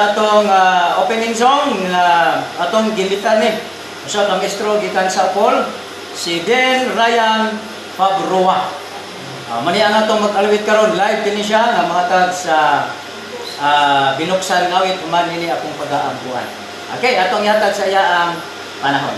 sa atong opening song nga atong gilitan ni usa ka maestro gikan sa Paul, si Den Ryan Fabroa. Mani ang atong mag-alawit karon, live kini siya nga mahatag sa binuksan ngawit human nini akong pag-aabuan. Okay, atong yatag sa iya ang panahon.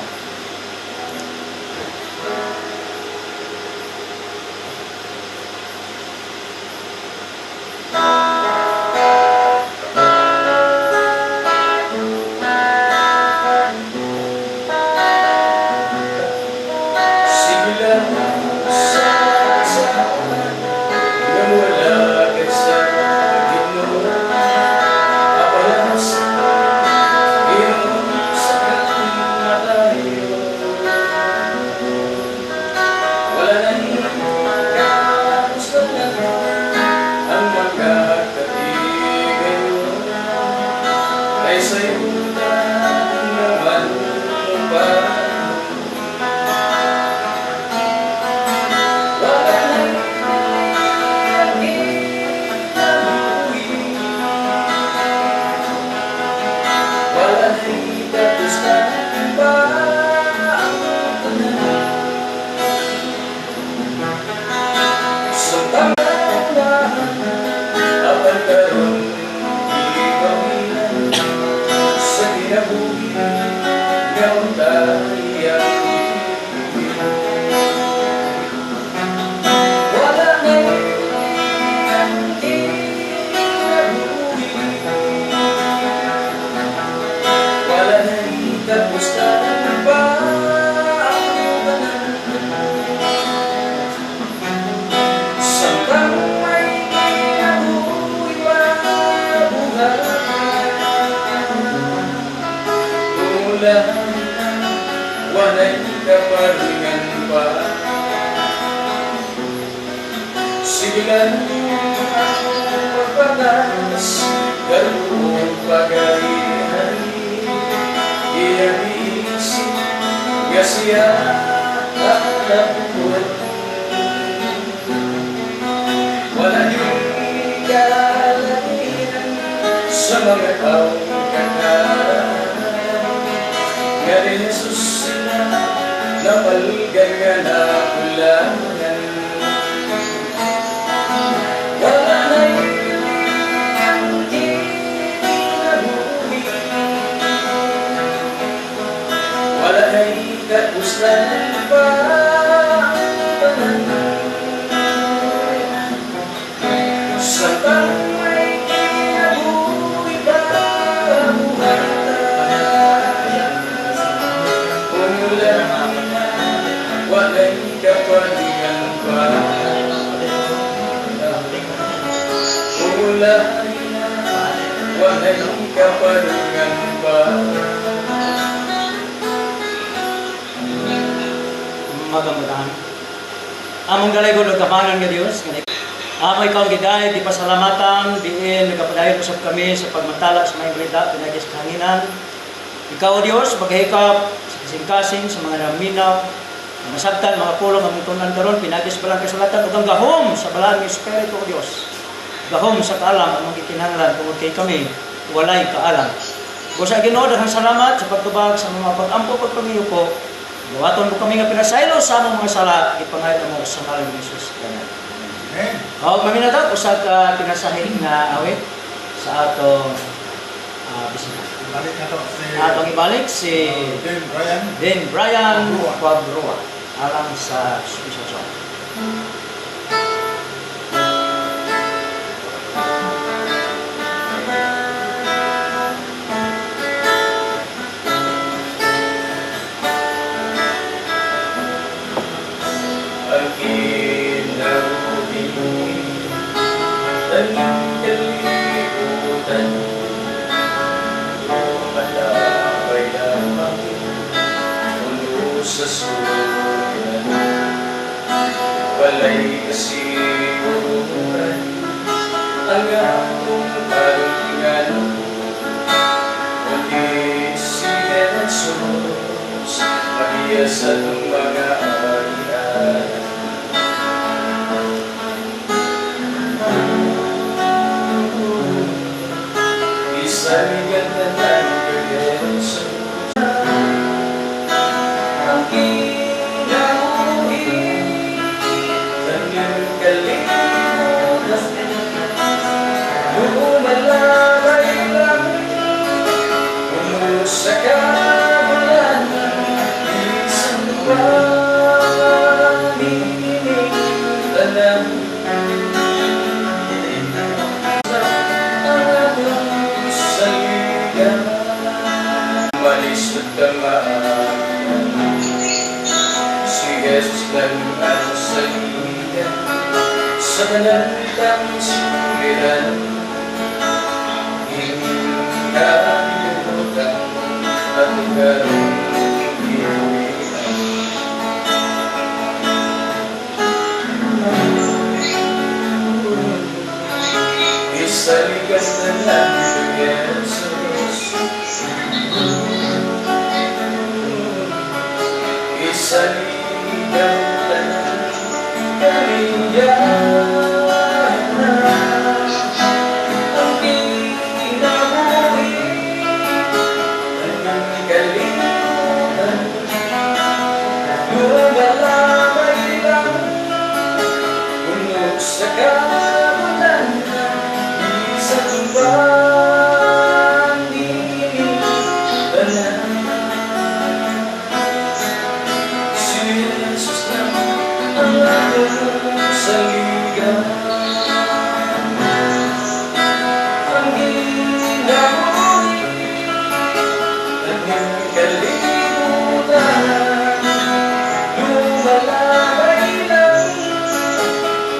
Walay kaparingan pa. Sige lang ang pagpatas, galong pag-ari-hari, iabisi, gasya harapuan. Wala yung kalalinan sa mga taong kakaroon. Ngari Jesus na napalgan ka na ulangan. Wala na yung kinabuhi, wala na yung kapustahan pa. Sa may kinabuhi pa buhay. Walay kapalingan pa. Walay kapalingan pa. Magamadahan. Among galaygon ug kapangan nga Dios, amay kaong giday di pasalamatan diin nagapadayon usab kami sa pagmantala sa mga balita pinagis kahanginan. Ikaw Dios maghikap sa kasing-kasing sa mga naminaw, masabtan mga pulong ang tunan karon pinagis balang kasulatan ug ang gahom sa balaan ng Espiritu o Dios. Gahom sa kaalam ang gikinahanglan tungod kay kami walay kaalam. Busa Ginoo daghang salamat sa pagtubag sa mga pag-ampo pagpamiyuko. Gawaton mo kami nga pinasaylo sa among mga sala ipangayod mo sa ngalan ni Jesus. Amen. Amen. Maminadag usa ka pinasahig nga awit sa atong bisita. Balik na to si Atong ibalik si Den Ryan Fabroa alang sa special song. Ang kinabuhi, tanging kalibutan, malabay lamang ulo sa suyan. Walay kasiguran ang atong paringan, kundi si Jesus Maria sa itong mga arihan. Isa saligan na ng Jesus. Ang kinabuhi, kanyang kalimutan, lumalamay lang, sa kabulan, isang paninindanan. Ang atong saligan, malisod tamaan, si Jesus lang ang saligan, sa kanantang suliran, hingalimutan at ikaroon iuwian. Isaligan na lang kay Jesus, isaligan na lang kaliyanan. Ang kinabuhi, kanyang kalimutan, lumalamay lang, puno sa kabulan, isang paninindanan. Si Jesus na ang atong saligan, ang ginabuhi, kanyang kalimutan, lumalamay lang,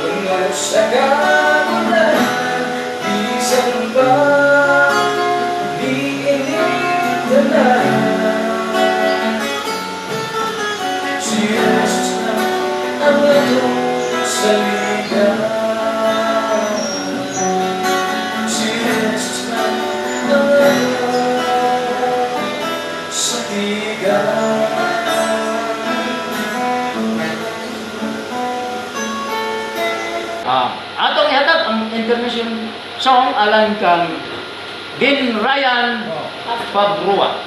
puno sa kabulan, isang paninindanan. Si Jesus na ang atong saligan, si Jesus na ang atong saligan. Atong ihatag ang intermission song alang kang Gin Ryan Pabrua.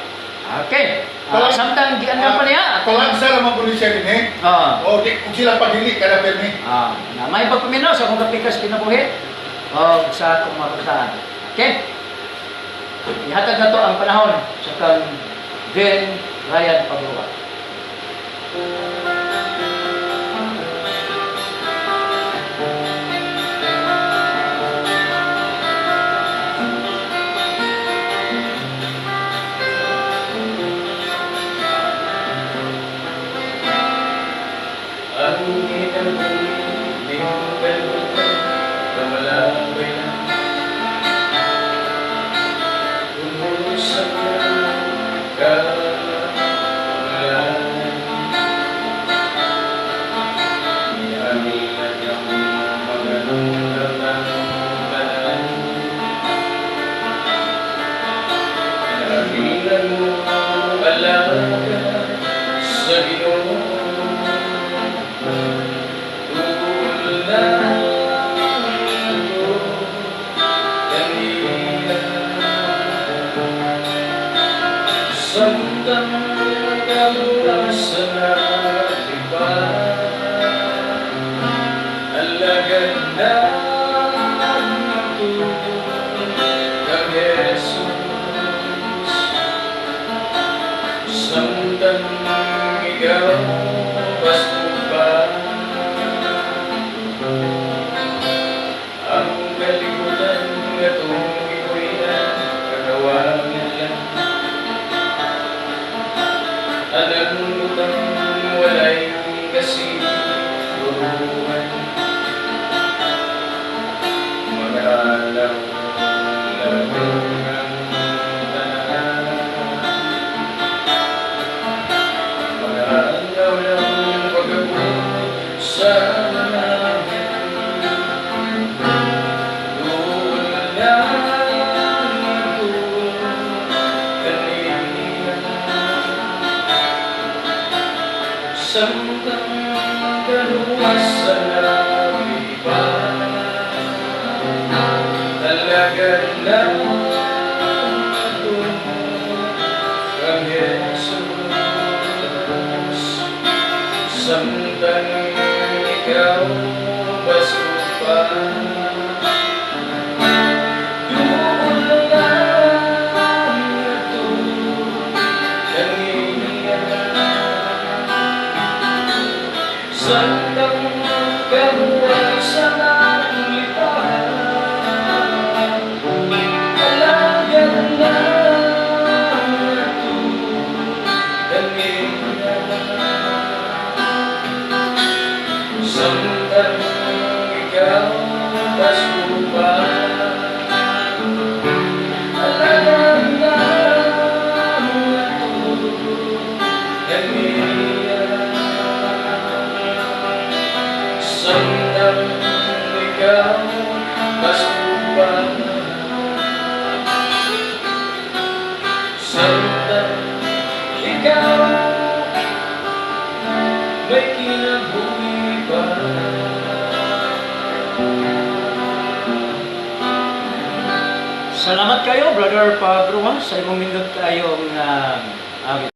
Okay. Samtang giandam pa niya. Kolapsa naman po siya din eh. O, kung sila pagdili, kada permi. Na may pagpamino sa akong kapikas kinabuhi o sa akong mga pagtaan. Okay? Ihatag na to ang panahon sa kang Gin Ryan Pabrua. Ang kinabuhi, lumalamay lang, puno sa kabulan, ihanilan niyang maganang-ganang. Ihanilan mo alaga sa Ginoo, samtang kaluwasan at iba, alagad na matulog kang Jesus. Samtang ikaw basto pa, ang kalimutan atong iwian, kagawangan lang. Alam utang walay kasiguruhan, magalaw lang ang tanan, magalaw lang pag-abot sa namin, doon lang ito kanina. Samtang kaluwasan na iba, talaga na Salamat kayo, Brother Pablo, ha, sa imong nindot kayong awit.